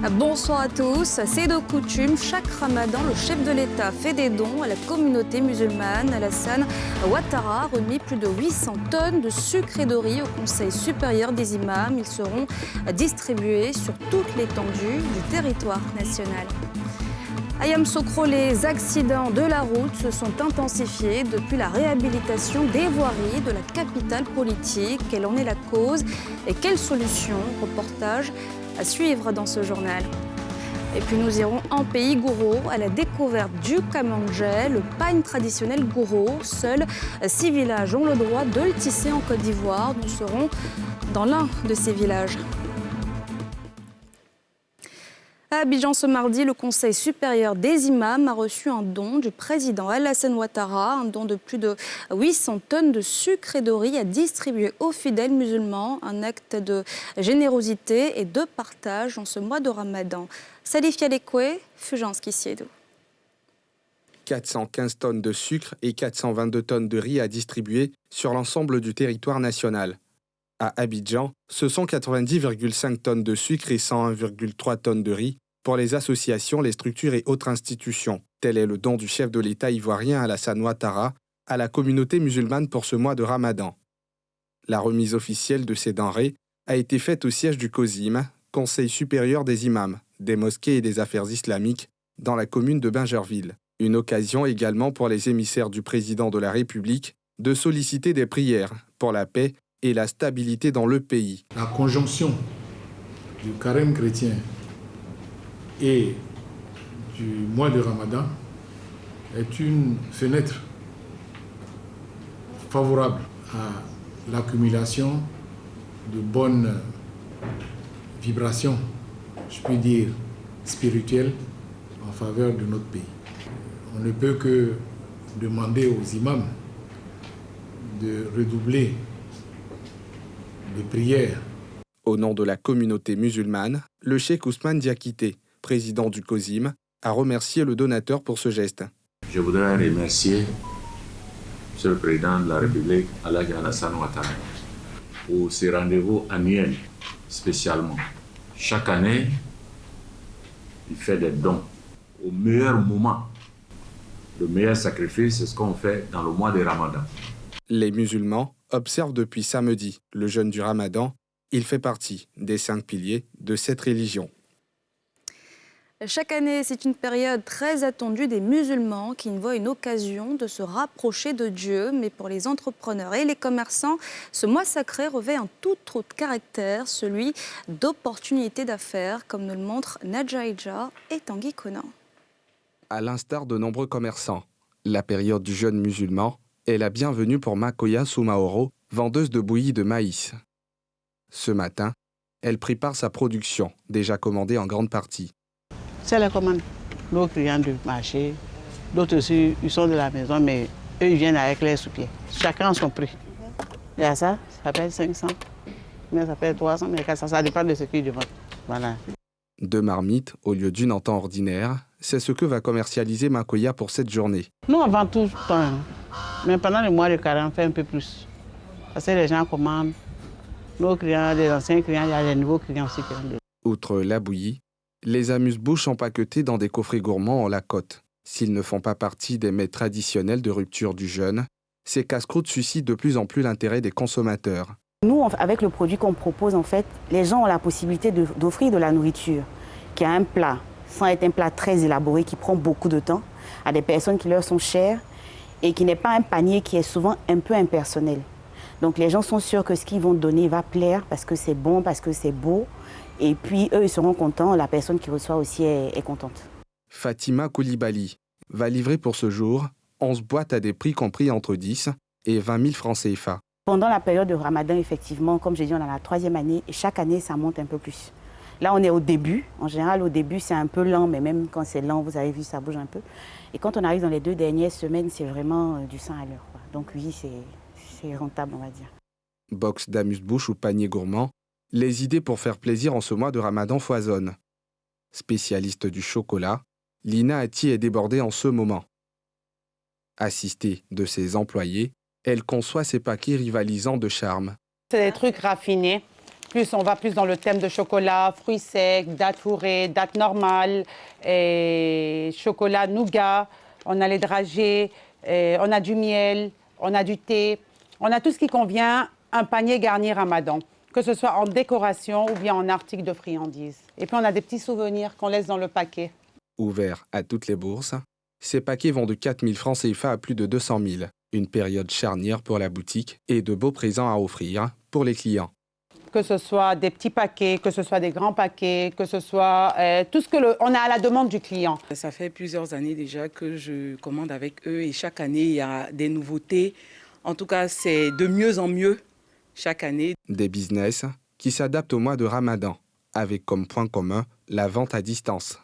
Bonsoir à tous. C'est de coutume, chaque ramadan, le chef de l'État fait des dons à la communauté musulmane. Alassane Ouattara a remis plus de 800 tonnes de sucre et de riz au Conseil supérieur des imams. Ils seront distribués sur toute l'étendue du territoire national. À Yamoussoukro, les accidents de la route se sont intensifiés depuis la réhabilitation des voiries de la capitale politique. Quelle en est la cause et quelles solutions? Reportage à suivre dans ce journal. Et puis nous irons en pays gouro à la découverte du Kamangé, le pagne traditionnel gouro. Seuls 6 villages ont le droit de le tisser en Côte d'Ivoire. Nous serons dans l'un de ces villages. À Abidjan ce mardi, le Conseil supérieur des imams a reçu un don du président Alassane Ouattara, un don de plus de 800 tonnes de sucre et de riz à distribuer aux fidèles musulmans, un acte de générosité et de partage en ce mois de Ramadan. Salif Yalekwe, Fulgence Kissiedo. 415 tonnes de sucre et 422 tonnes de riz à distribuer sur l'ensemble du territoire national. À Abidjan, ce sont 90,5 tonnes de sucre et 101,3 tonnes de riz pour les associations, les structures et autres institutions. Tel est le don du chef de l'État ivoirien Alassane Ouattara à la communauté musulmane pour ce mois de Ramadan. La remise officielle de ces denrées a été faite au siège du COSIM, Conseil supérieur des imams, des mosquées et des affaires islamiques, dans la commune de Bingerville. Une occasion également pour les émissaires du président de la République de solliciter des prières pour la paix et la stabilité dans le pays. La conjonction du carême chrétien et du mois de Ramadan est une fenêtre favorable à l'accumulation de bonnes vibrations, je puis dire spirituelles, en faveur de notre pays. On ne peut que demander aux imams de redoubler de prières. Au nom de la communauté musulmane, le cheikh Ousmane Diakité, président du COSIM, a remercié le donateur pour ce geste. Je voudrais remercier M. le Président de la République, Alassane Ouattara, pour ces rendez-vous annuels spécialement. Chaque année, il fait des dons au meilleur moment. Le meilleur sacrifice, c'est ce qu'on fait dans le mois de Ramadan. Les musulmans observent depuis samedi le jeûne du Ramadan. Il fait partie des 5 piliers de cette religion. Chaque année, c'est une période très attendue des musulmans qui voient une occasion de se rapprocher de Dieu. Mais pour les entrepreneurs et les commerçants, ce mois sacré revêt un tout autre caractère, celui d'opportunités d'affaires, comme nous le montrent Nadja Ija et Tanguy Conan. À l'instar de nombreux commerçants, la période du jeûne musulman est la bienvenue pour Makoya Soumaoro, vendeuse de bouillie de maïs. Ce matin, elle prépare sa production, déjà commandée en grande partie. C'est la commande. Nos clients du marché, d'autres aussi, ils sont de la maison, mais eux, ils viennent avec les sous-pieds. Chacun son prix. Il y a ça paye 500, mais ça paye 300, mais 400, ça dépend de ce qu'ils demandent. Voilà. 2 marmites au lieu d'une en temps ordinaire, c'est ce que va commercialiser Makoya pour cette journée. Nous, on vend tout le temps, mais pendant le mois de carême, on fait un peu plus. Parce que les gens commandent. Nos clients, les anciens clients, il y a les nouveaux clients aussi qui ont. Outre la bouillie, les amuse-bouches empaquetés dans des coffrets gourmands en la côte. S'ils ne font pas partie des mets traditionnels de rupture du jeûne, ces casse-croûtes suscitent de plus en plus l'intérêt des consommateurs. Nous, avec le produit qu'on propose, en fait, les gens ont la possibilité d'offrir de la nourriture qui a un plat, sans être un plat très élaboré, qui prend beaucoup de temps, à des personnes qui leur sont chères et qui n'est pas un panier qui est souvent un peu impersonnel. Donc les gens sont sûrs que ce qu'ils vont donner va plaire parce que c'est bon, parce que c'est beau. Et puis eux, ils seront contents, la personne qui reçoit aussi est contente. Fatima Koulibaly va livrer pour ce jour 11 boîtes à des prix compris entre 10 et 20 000 francs CFA. Pendant la période de Ramadan, effectivement, comme j'ai dit, on a la 3e année et chaque année, ça monte un peu plus. Là, on est au début. En général, au début, c'est un peu lent, mais même quand c'est lent, vous avez vu, ça bouge un peu. Et quand on arrive dans les 2 dernières semaines, c'est vraiment du 100 à l'heure. Donc oui, c'est rentable, on va dire. Box d'amuse-bouche ou panier gourmand, les idées pour faire plaisir en ce mois de Ramadan foisonnent. Spécialiste du chocolat, Lina Ati est débordée en ce moment. Assistée de ses employés, elle conçoit ses paquets rivalisants de charme. C'est des trucs raffinés On va plus dans le thème de chocolat, fruits secs, dattes fourrées, dattes normales, et chocolat nougat. On a les dragées, on a du miel, on a du thé. On a tout ce qui convient à un panier garni Ramadan, que ce soit en décoration ou bien en article de friandises. Et puis on a des petits souvenirs qu'on laisse dans le paquet. Ouverts à toutes les bourses, ces paquets vont de 4 000 francs CFA à plus de 200 000. Une période charnière pour la boutique et de beaux présents à offrir pour les clients. Que ce soit des petits paquets, que ce soit des grands paquets, que ce soit tout ce on a à la demande du client. Ça fait plusieurs années déjà que je commande avec eux et chaque année, il y a des nouveautés. En tout cas, c'est de mieux en mieux chaque année. Des business qui s'adaptent au mois de Ramadan, avec comme point commun la vente à distance.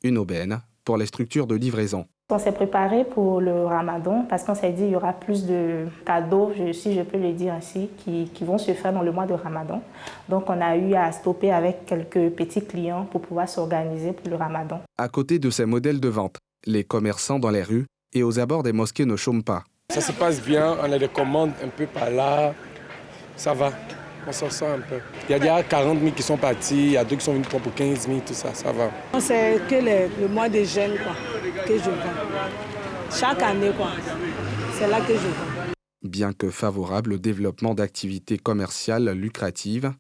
Une aubaine pour les structures de livraison. On s'est préparé pour le Ramadan parce qu'on s'est dit qu'il y aura plus de cadeaux, si je peux le dire ainsi, qui vont se faire dans le mois de Ramadan. Donc on a eu à stopper avec quelques petits clients pour pouvoir s'organiser pour le Ramadan. À côté de ces modèles de vente, les commerçants dans les rues et aux abords des mosquées ne chôment pas. Ça se passe bien, on a des commandes un peu par là, ça va, on s'en sort un peu. Il y a déjà 40 000 qui sont partis, il y a d'autres qui sont venus pour 15 000, tout ça, ça va. C'est que le mois de jeûne que je vends. Chaque année, c'est là que je vends. Bien que favorable au développement d'activités commerciales lucratives,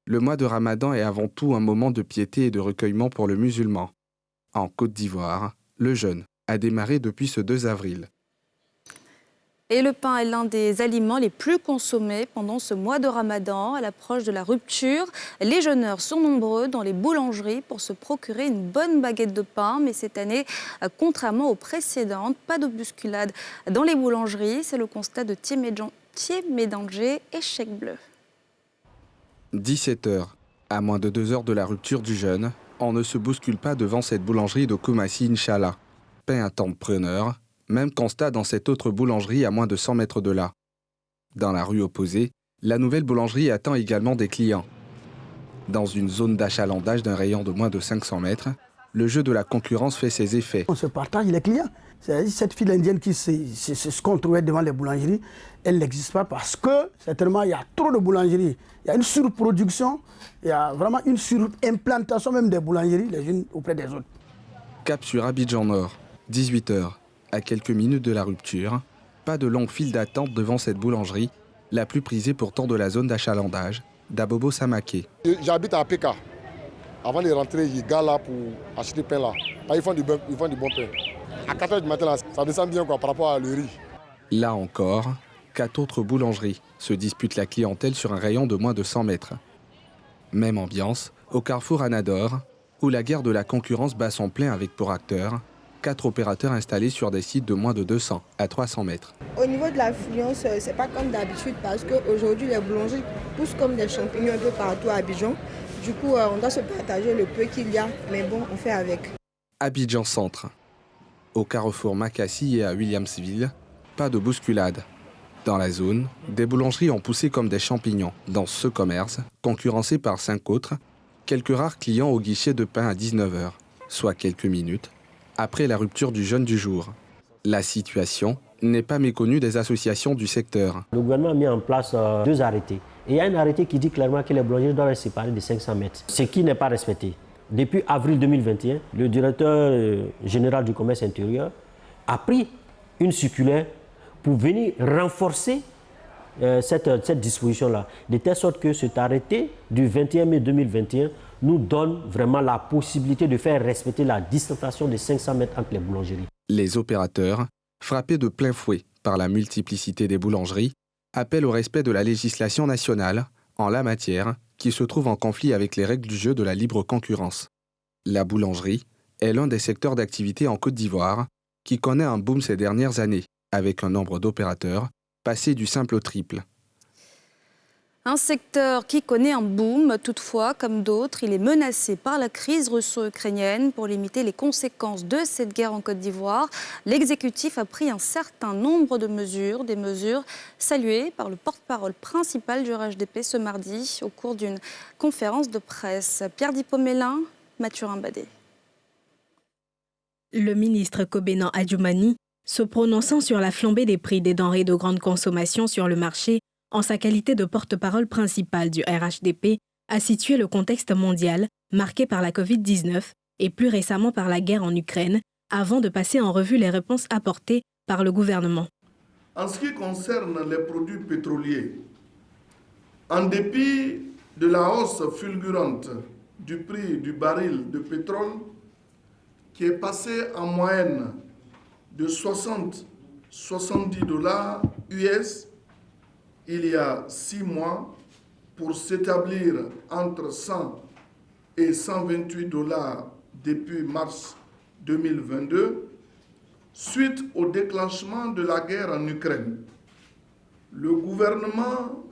le mois de Ramadan est avant tout un moment de piété et de recueillement pour le musulman. En Côte d'Ivoire, le jeûne a démarré depuis ce 2 avril. Et le pain est l'un des aliments les plus consommés pendant ce mois de Ramadan. À l'approche de la rupture, les jeûneurs sont nombreux dans les boulangeries pour se procurer une bonne baguette de pain. Mais cette année, contrairement aux précédentes, pas de bousculade dans les boulangeries. C'est le constat de Thiémédanger et Chèque Bleu. 17h. À moins de 2 heures de la rupture du jeûne, on ne se bouscule pas devant cette boulangerie de Koumassi, Inch'Allah. Pain à temps preneur. Même constat dans cette autre boulangerie à moins de 100 mètres de là. Dans la rue opposée, la nouvelle boulangerie attend également des clients. Dans une zone d'achalandage d'un rayon de moins de 500 mètres, le jeu de la concurrence fait ses effets. On se partage les clients. Cette file indienne qui se trouvait devant les boulangeries, elle n'existe pas parce que certainement il y a trop de boulangeries. Il y a une surproduction, il y a vraiment une surimplantation même des boulangeries les unes auprès des autres. Cap sur Abidjan Nord, 18h. À quelques minutes de la rupture, pas de longue file d'attente devant cette boulangerie, la plus prisée pourtant de la zone d'achalandage, d'Abobo Samaké. J'habite à Péka. Avant de rentrer, il y a des gars là pour acheter pain là. Ils font du bon pain. À 4h du matin, là, ça descend bien par rapport à le riz. Là encore, 4 autres boulangeries se disputent la clientèle sur un rayon de moins de 100 mètres. Même ambiance au carrefour Anador, où la guerre de la concurrence bat son plein avec pour acteurs 4 opérateurs installés sur des sites de moins de 200 à 300 mètres. Au niveau de l'affluence, c'est pas comme d'habitude parce qu'aujourd'hui, les boulangeries poussent comme des champignons un peu partout à Abidjan. Du coup, on doit se partager le peu qu'il y a, mais bon, on fait avec. Abidjan Centre. Au carrefour Makassi et à Williamsville, pas de bousculade. Dans la zone, des boulangeries ont poussé comme des champignons. Dans ce commerce, concurrencé par 5 autres, quelques rares clients au guichet de pain à 19h, soit quelques minutes après la rupture du jeûne du jour. La situation n'est pas méconnue des associations du secteur. Le gouvernement a mis en place 2 arrêtés. Et il y a un arrêté qui dit clairement que les boulangeries doivent être séparées de 500 mètres, ce qui n'est pas respecté. Depuis avril 2021, le directeur général du commerce intérieur a pris une circulaire pour venir renforcer cette disposition-là, de telle sorte que cet arrêté du 21 mai 2021 nous donne vraiment la possibilité de faire respecter la distanciation de 500 mètres entre les boulangeries. Les opérateurs, frappés de plein fouet par la multiplicité des boulangeries, appellent au respect de la législation nationale en la matière qui se trouve en conflit avec les règles du jeu de la libre concurrence. La boulangerie est l'un des secteurs d'activité en Côte d'Ivoire qui connaît un boom ces dernières années, avec un nombre d'opérateurs passé du simple au triple. Un secteur qui connaît un boom, toutefois, comme d'autres, il est menacé par la crise russo-ukrainienne. Pour limiter les conséquences de cette guerre en Côte d'Ivoire, l'exécutif a pris un certain nombre de mesures, des mesures saluées par le porte-parole principal du RHDP ce mardi au cours d'une conférence de presse. Pierre Dipomélin, Mathurin Badé. Le ministre Kobena Adjoumani, se prononçant sur la flambée des prix des denrées de grande consommation sur le marché, en sa qualité de porte-parole principale du RHDP, a situé le contexte mondial marqué par la Covid-19 et plus récemment par la guerre en Ukraine, avant de passer en revue les réponses apportées par le gouvernement. En ce qui concerne les produits pétroliers, en dépit de la hausse fulgurante du prix du baril de pétrole, qui est passé en moyenne de 60-70 $ US il y a 6 mois pour s'établir entre 100 et 128 $ depuis mars 2022, suite au déclenchement de la guerre en Ukraine. Le gouvernement,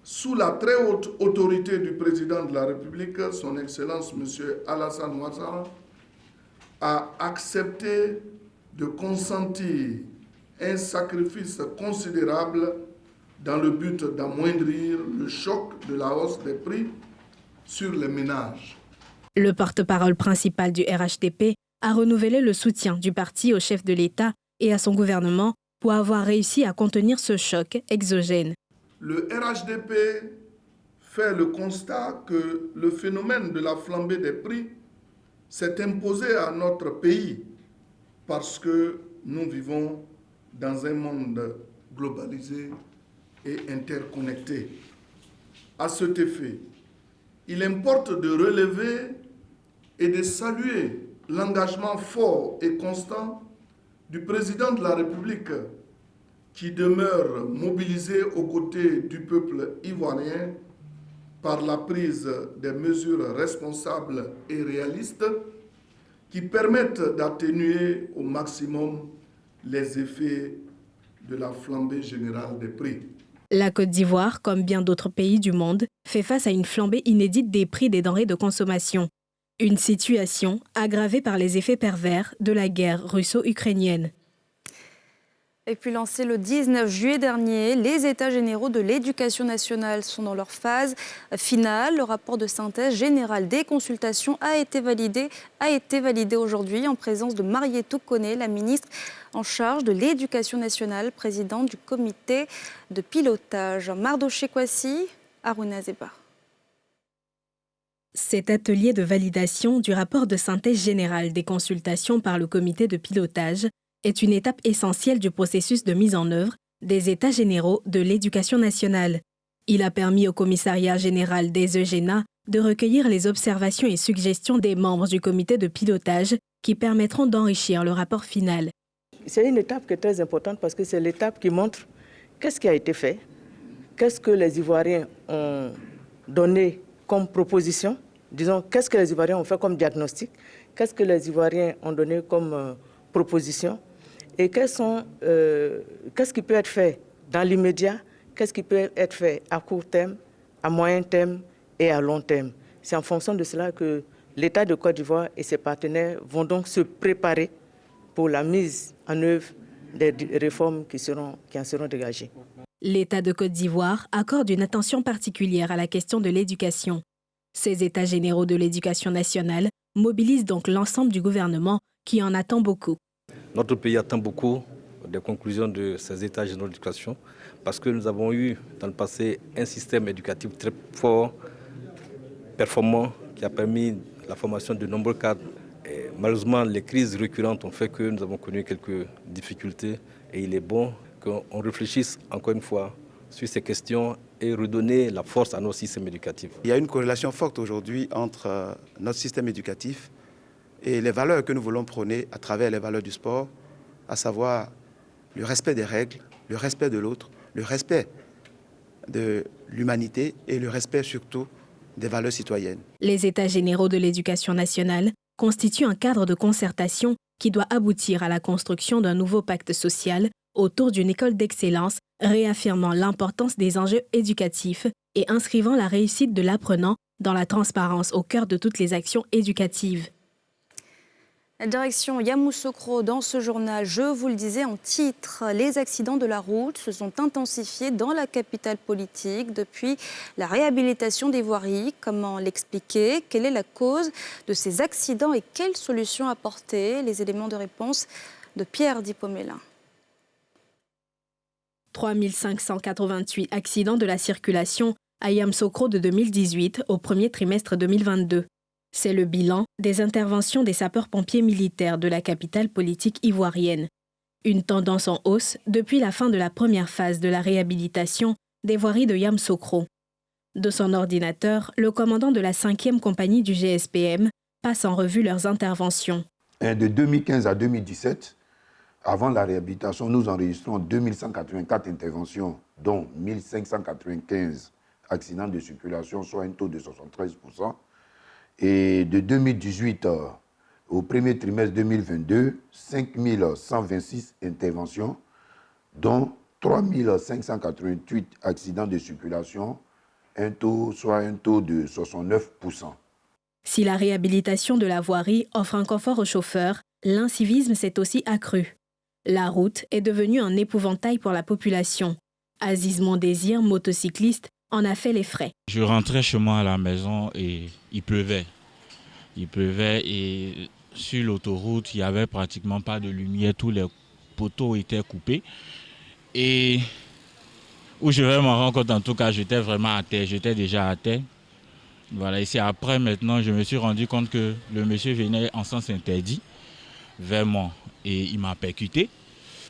sous la très haute autorité du président de la République, son Excellence M. Alassane Ouattara, a accepté de consentir un sacrifice considérable dans le but d'amoindrir le choc de la hausse des prix sur les ménages. Le porte-parole principal du RHDP a renouvelé le soutien du parti au chef de l'État et à son gouvernement pour avoir réussi à contenir ce choc exogène. Le RHDP fait le constat que le phénomène de la flambée des prix s'est imposé à notre pays parce que nous vivons dans un monde globalisé et interconnecté. À cet effet, il importe de relever et de saluer l'engagement fort et constant du président de la République qui demeure mobilisé aux côtés du peuple ivoirien par la prise des mesures responsables et réalistes qui permettent d'atténuer au maximum les effets de la flambée générale des prix. La Côte d'Ivoire, comme bien d'autres pays du monde, fait face à une flambée inédite des prix des denrées de consommation. Une situation aggravée par les effets pervers de la guerre russo-ukrainienne. Et puis lancé le 19 juillet dernier, les États généraux de l'éducation nationale sont dans leur phase finale. Le rapport de synthèse générale des consultations a été validé aujourd'hui en présence de Marietou Koné, la ministre en charge de l'éducation nationale, présidente du comité de pilotage. Mardoché Kwasi, Aruna Zeba. Cet atelier de validation du rapport de synthèse générale des consultations par le comité de pilotage est une étape essentielle du processus de mise en œuvre des États généraux de l'éducation nationale. Il a permis au commissariat général des EGENA de recueillir les observations et suggestions des membres du comité de pilotage qui permettront d'enrichir le rapport final. C'est une étape qui est très importante parce que c'est l'étape qui montre qu'est-ce qui a été fait, qu'est-ce que les Ivoiriens ont donné comme proposition, disons qu'est-ce que les Ivoiriens ont fait comme diagnostic, qu'est-ce que les Ivoiriens ont donné comme proposition et qu'est-ce qui peut être fait dans l'immédiat, qu'est-ce qui peut être fait à court terme, à moyen terme et à long terme. C'est en fonction de cela que l'État de Côte d'Ivoire et ses partenaires vont donc se préparer pour la mise en œuvre des réformes qui en seront dégagées. L'État de Côte d'Ivoire accorde une attention particulière à la question de l'éducation. Ces États généraux de l'éducation nationale mobilisent donc l'ensemble du gouvernement qui en attend beaucoup. Notre pays attend beaucoup des conclusions de ces États généraux d'éducation parce que nous avons eu dans le passé un système éducatif très fort, performant, qui a permis la formation de nombreux cadres. Et malheureusement, les crises récurrentes ont fait que nous avons connu quelques difficultés et il est bon qu'on réfléchisse encore une fois sur ces questions et redonner la force à nos systèmes éducatifs. Il y a une corrélation forte aujourd'hui entre notre système éducatif et les valeurs que nous voulons prôner à travers les valeurs du sport, à savoir le respect des règles, le respect de l'autre, le respect de l'humanité et le respect surtout des valeurs citoyennes. Les États généraux de l'éducation nationale constituent un cadre de concertation qui doit aboutir à la construction d'un nouveau pacte social autour d'une école d'excellence, réaffirmant l'importance des enjeux éducatifs et inscrivant la réussite de l'apprenant dans la transparence au cœur de toutes les actions éducatives. Direction Yamoussoukro, dans ce journal, je vous le disais en titre, les accidents de la route se sont intensifiés dans la capitale politique depuis la réhabilitation des voiries. Comment l'expliquer? Quelle est la cause de ces accidents et quelles solutions apporter? Les éléments de réponse de Pierre Dipomela. 3588 accidents de la circulation à Yamoussoukro de 2018 au premier trimestre 2022. C'est le bilan des interventions des sapeurs-pompiers militaires de la capitale politique ivoirienne. Une tendance en hausse depuis la fin de la première phase de la réhabilitation des voiries de Yamoussoukro. De son ordinateur, le commandant de la 5e compagnie du GSPM passe en revue leurs interventions. De 2015 à 2017, avant la réhabilitation, nous enregistrons 2184 interventions, dont 1595 accidents de circulation, soit un taux de 73%. Et de 2018 au premier trimestre 2022, 5126 interventions, dont 3588 accidents de circulation, soit un taux de 69%. Si la réhabilitation de la voirie offre un confort aux chauffeurs, l'incivisme s'est aussi accru. La route est devenue un épouvantail pour la population. Aziz Mondésir, motocycliste, en a fait les frais. Je rentrais chez moi à la maison et il pleuvait. Il pleuvait et sur l'autoroute, il n'y avait pratiquement pas de lumière. Tous les poteaux étaient coupés. Et où je vais m'en rendre compte, en tout cas, j'étais vraiment à terre. J'étais déjà à terre. Voilà, et c'est après, maintenant, je me suis rendu compte que le monsieur venait en sens interdit vers moi et il m'a percuté.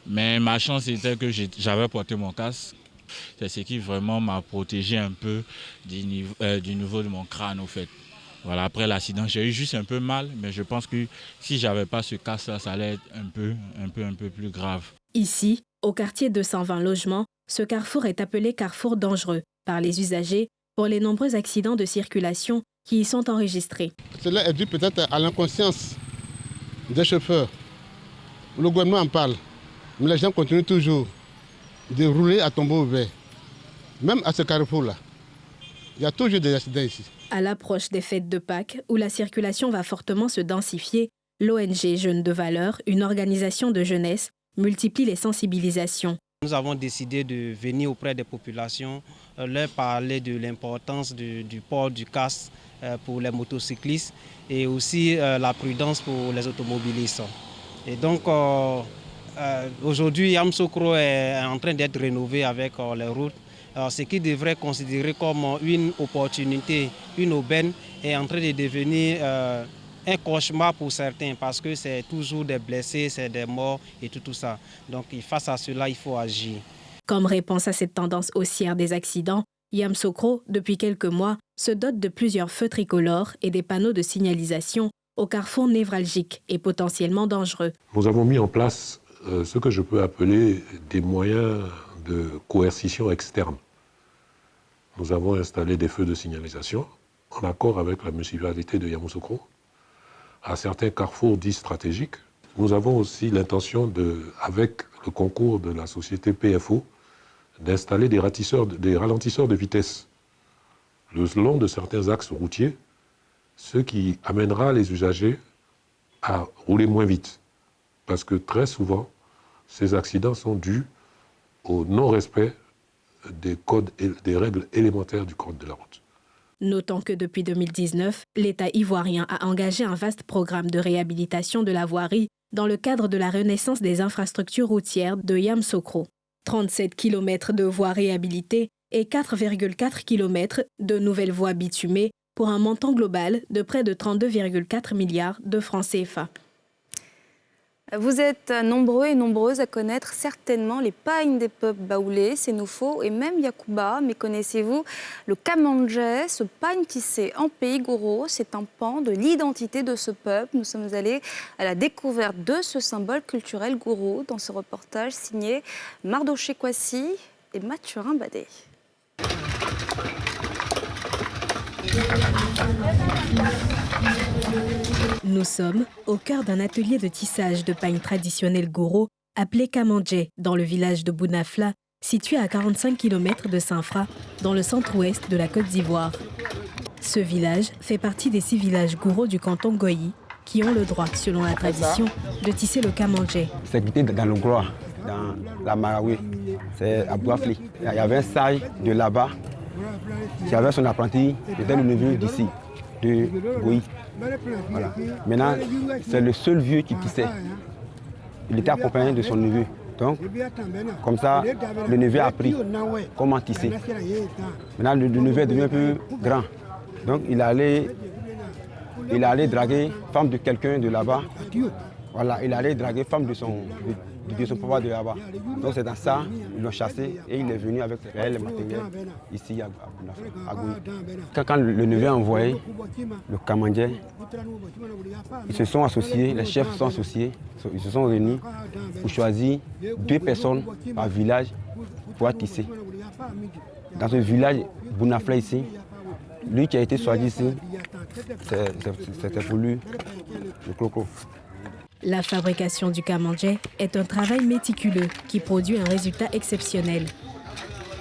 Mais ma chance était que j'avais porté mon casque. C'est ce qui vraiment m'a protégé un peu du niveau de mon crâne, au fait. Voilà, après l'accident, j'ai eu juste un peu mal, mais je pense que si je n'avais pas ce casque-là, ça allait être un peu plus grave. Ici, au quartier 220 logements, ce carrefour est appelé carrefour dangereux par les usagers pour les nombreux accidents de circulation qui y sont enregistrés. Cela est dû peut-être à l'inconscience des chauffeurs. Le gouvernement en parle, mais les gens continuent toujours de rouler à tombeau ouvert. Même à ce carrefour-là, il y a toujours des accidents ici. À l'approche des fêtes de Pâques, où la circulation va fortement se densifier, l'ONG Jeunes de Valeur, une organisation de jeunesse, multiplie les sensibilisations. Nous avons décidé de venir auprès des populations, leur parler de l'importance du port du casque pour les motocyclistes et aussi la prudence pour les automobilistes. Et donc aujourd'hui, Yamoussoukro est en train d'être rénové avec les routes. Ce qui devrait considérer comme une opportunité, une aubaine, est en train de devenir un cauchemar pour certains parce que c'est toujours des blessés, c'est des morts et tout ça. Donc face à cela, il faut agir. Comme réponse à cette tendance haussière des accidents, Yamoussoukro, depuis quelques mois, se dote de plusieurs feux tricolores et des panneaux de signalisation au carrefour névralgique et potentiellement dangereux. Nous avons mis en place ce que je peux appeler des moyens de coercition externe. Nous avons installé des feux de signalisation en accord avec la municipalité de Yamoussoukro à certains carrefours dits stratégiques. Nous avons aussi l'intention, avec le concours de la société PFO, d'installer des ralentisseurs de vitesse le long de certains axes routiers, ce qui amènera les usagers à rouler moins vite. Parce que très souvent, ces accidents sont dus au non-respect des codes et des règles élémentaires du code de la route. Notons que depuis 2019, l'État ivoirien a engagé un vaste programme de réhabilitation de la voirie dans le cadre de la renaissance des infrastructures routières de Yamoussoukro. 37 km de voies réhabilitées et 4,4 km de nouvelles voies bitumées pour un montant global de près de 32,4 milliards de francs CFA. Vous êtes nombreux et nombreuses à connaître certainement les pagnes des peuples baoulés, Sénoufo et même Yakuba. Mais connaissez-vous le Kamandjé, ce pagne tissé en pays gouro? C'est un pan de l'identité de ce peuple. Nous sommes allés à la découverte de ce symbole culturel gouro dans ce reportage signé Mardoché Kwasi et Mathurin Badé. Nous sommes au cœur d'un atelier de tissage de pagne traditionnel gouro appelé Kamandjé dans le village de Bounafla, situé à 45 km de Saint-Fra, dans le centre-ouest de la Côte d'Ivoire. Ce village fait partie des 6 villages gouro du canton Goyi qui ont le droit, selon la tradition, de tisser le Kamandjé. C'est quitté dans le Groix, dans la Marawi, c'est à Boafli. Il y avait un sage de là-bas qui avait son apprenti, c'était le neveu d'ici, de Goyi. Voilà. Maintenant, c'est le seul vieux qui tissait. Il était accompagné de son neveu. Donc, comme ça, le neveu a appris comment tisser. Maintenant, le neveu devient plus grand. Donc, il allait draguer femme de quelqu'un de là-bas. Voilà, il allait draguer femme de son papa de là-bas. Donc, c'est dans ça, ils l'ont chassé et il est venu avec le matériel ici à Gouy. Quand le neveu a envoyé le Kamandjé, ils se sont associés, les chefs se sont associés, ils se sont réunis pour choisir 2 personnes par village pour tisser. Dans ce village, Bounafla ici, lui qui a été choisi ici, c'était pour lui le coco. La fabrication du Kamandjé est un travail méticuleux qui produit un résultat exceptionnel.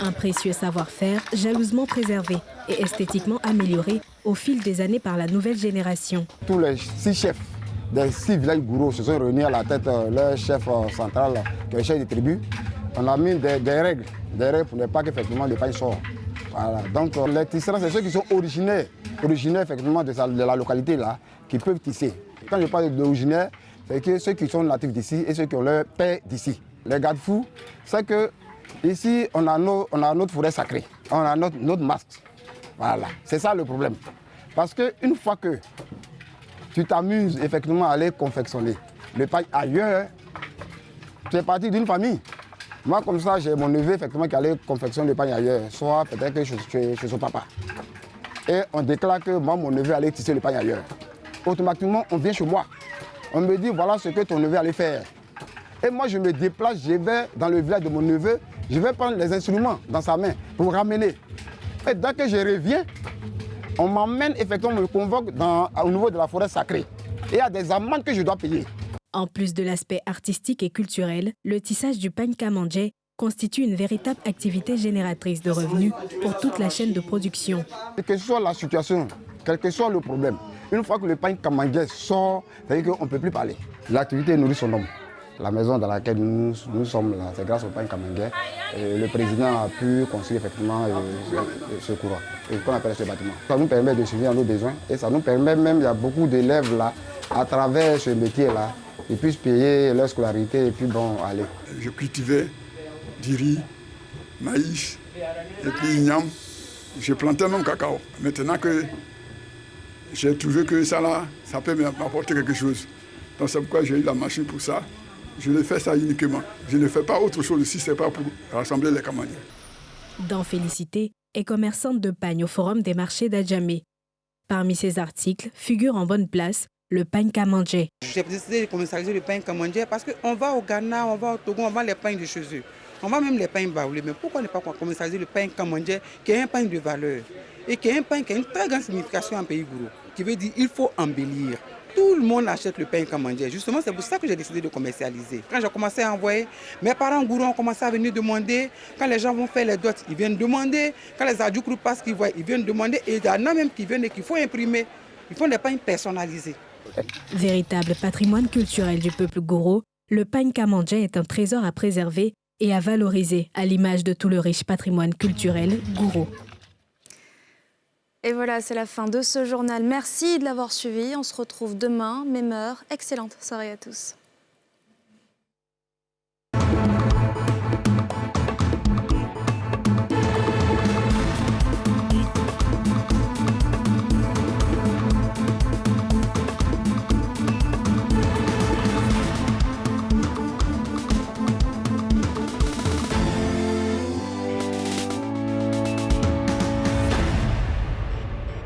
Un précieux savoir-faire jalousement préservé et esthétiquement amélioré au fil des années par la nouvelle génération. Tous les 6 chefs des 6 villages gourous se sont réunis à la tête de leur chef central, qui est le chef des tribus. On a mis des règles pour ne pas qu'effectivement le pain sorte. Voilà. Donc les tisserands, c'est ceux qui sont originaires effectivement de la localité là, qui peuvent tisser. Quand je parle d'originaire, c'est que ceux qui sont natifs d'ici et ceux qui ont leur père d'ici. Les garde-fous, c'est que ici on a notre forêt sacrée, on a notre masque. Voilà, c'est ça le problème. Parce qu'une fois que tu t'amuses effectivement à aller confectionner le pain ailleurs, tu es parti d'une famille. Moi comme ça, j'ai mon neveu effectivement qui allait confectionner le pain ailleurs, soit peut-être que chez son papa. Et on déclare que moi, mon neveu allait tisser le pain ailleurs. Automatiquement, on vient chez moi. On me dit, voilà ce que ton neveu allait faire. Et moi, je me déplace, je vais dans le village de mon neveu, je vais prendre les instruments dans sa main pour ramener. Et dès que je reviens, on m'emmène, effectivement, on me convoque au niveau de la forêt sacrée. Et il y a des amendes que je dois payer. En plus de l'aspect artistique et culturel, le tissage du pain Kamandjé constitue une véritable activité génératrice de revenus pour toute la chaîne de production. Quelle que soit la situation, quel que soit le problème, une fois que le pain Kamandjé sort, c'est-à-dire qu'on ne peut plus parler. L'activité nourrit son homme. La maison dans laquelle nous sommes là, c'est grâce au pain Kamandjé. Le président a pu construire effectivement ce courant, qu'on appelle ce bâtiment. Ça nous permet de subvenir à nos besoins et ça nous permet même, il y a beaucoup d'élèves là, à travers ce métier-là, ils puissent payer leur scolarité et puis bon, aller. Je cultivais du riz, maïs et puis igname. Je plantais même cacao. Maintenant que j'ai trouvé que ça là, ça peut m'apporter quelque chose. Donc c'est pourquoi j'ai eu la machine pour ça. Je le fais ça uniquement. Je ne fais pas autre chose si ce n'est pas pour rassembler les Kamandjé. Dans Félicité est commerçante de pagne au Forum des marchés d'Adjamé. Parmi ses articles figure en bonne place le pain Kamandjé. J'ai décidé de commercialiser le pain Kamandjé parce qu'on va au Ghana, on va au Togo, on vend les pains de chez eux. On vend même les pains baoulés. Mais pourquoi ne pas commercialiser le pain Kamandjé qui est un pain de valeur et qui est un pain qui a une très grande signification en pays gourou, qui veut dire qu'il faut embellir. Tout le monde achète le pain Kamandjé. Justement, c'est pour ça que j'ai décidé de commercialiser. Quand j'ai commencé à envoyer, mes parents gourous ont commencé à venir demander. Quand les gens vont faire les dots, ils viennent demander. Quand les adjoukrous passent, ils voient, ils viennent demander. Et il y en a même qui viennent et qu'il faut imprimer. Ils font des pains personnalisés. Véritable patrimoine culturel du peuple gouro, le pain Kamandjé est un trésor à préserver et à valoriser, à l'image de tout le riche patrimoine culturel gouro. Et voilà, c'est la fin de ce journal. Merci de l'avoir suivi. On se retrouve demain, même heure. Excellente soirée à tous.